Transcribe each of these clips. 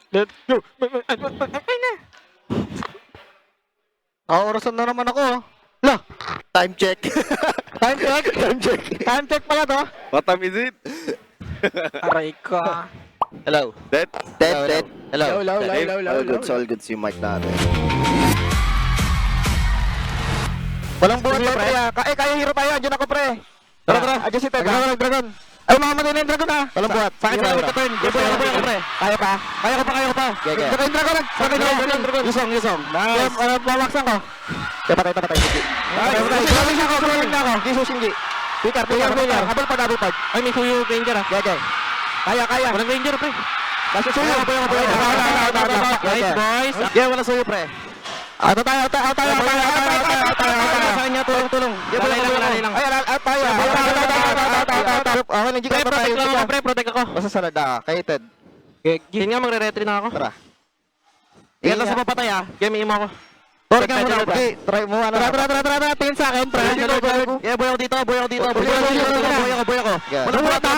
Let's go. Ay na. Orasan na naman ako. Lah, Time check. time check. Time check. Time check pala to. What time is it? Aray ka. Hello. Dead? Dead. Hello. Low. All good, all good si mic natin. Walang buhat pa, pre. Kaya hero tayo. Andiyan ako, pre. Tara. Andiyan si Ted. Dragon. Ay, mamamatay na yung dragon, ha. Walang buhat. Sa akin, sa turn. Boy ako, pre. Kaya pa. Kaya ko pa. Saka yung dragon. Saka yung dragon. Yusong. Nice. Mawaksan ko. Kaya patay. Sige. Suling na ako. Giso, Shinji. Pikar. Habol pa. Ay, may suyo ranger ah. Gagay. Kaya. Walang ranger pre. Basta suyo. Nice boys. Yeah, wala suyo, pre. Tayo. Sa kanya, tulong. Lalay lang. Ay, tayo. Okay, nandiyan ka tayo. Protect ako. Basta salad kay Ted. Yun nga, magre-retry na ako. Tara. Yan lang sa papatay ah. Game mo ako. Try ka muna, pre. Try mo, ano. Tara. Tingin sa akin, pre. Yeah, boy ako dito. Boy ako.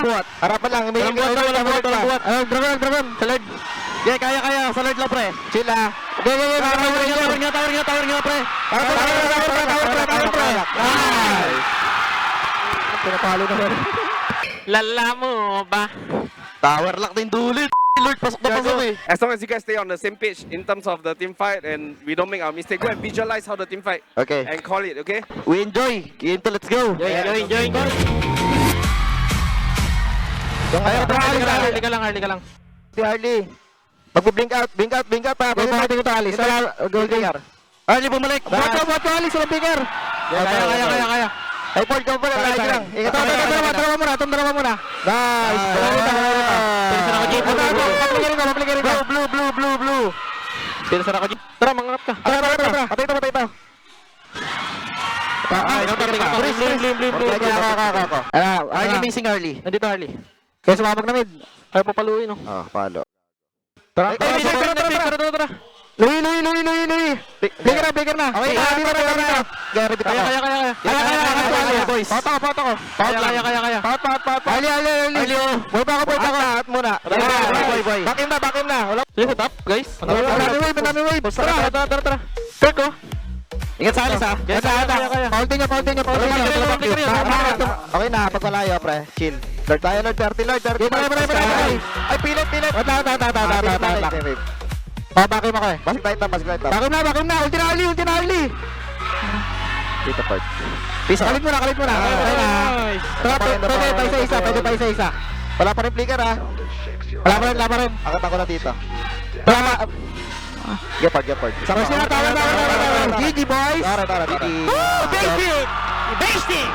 Buhat. Harapan lang. Walang buhat. Dragon. Salad. Yeah, kaya. Salad lang, pre. Chill, ha. Tower nga, pre. Tower, pre. Nice. Pinapalo na, pre. Lala mo ba? Tower lock din dulit. Lord, pasok eh. As long as you guys stay on the same page in terms of the team fight and we don't make our mistake, go and visualize how the team fight Okay. and call it, okay? We enjoy. Into, let's go. Enjoy. Harley ka lang. Si Harley. Mag-blink out pa. Pwede natin ito, Alice. Golden. Harley, bumalik. Buhat ko, Alice. Walang picker. Kaya. Ay, Paul, ikaw pala. Lagi lang. Tama muna. Nice. Pinsan ako, Jeep. Mapligirin ko. Blue. Pinsan ako, Jeep. Tara, mangarap ka. Tara. Patay ito. Harley missing Harley. Nandito, Harley. Kaya sumabog na mid. Ayaw papaluin, no? Palo. Tara. Lui. Bigger na. Okay, Gary, bitaw. Kaya, boys. Pauta ko. Kaya. Paut. Ali. Boy pa ako. At muna. Boy. Back in na. Wala. Sige, sa top, guys. Madami wave. Tara. Kirk, oh. Ingat sa alis, ha. Kaya. Paulting niya. Okay na, pag malayo, pre. Chill. Lord tayo, Lord. 30. Ay, pilit. Bakim ako eh. Basik tayo. Bakim na. Ulti na Ali. Dito part. Pisa. Kalit mo na. Okay na. Pwede pa isa. Wala pa rin flicker, ha. Wala pa rin. Akit ako na dito. Gepard. Sama sila. Tawa. GG, boys. Tara. Basic!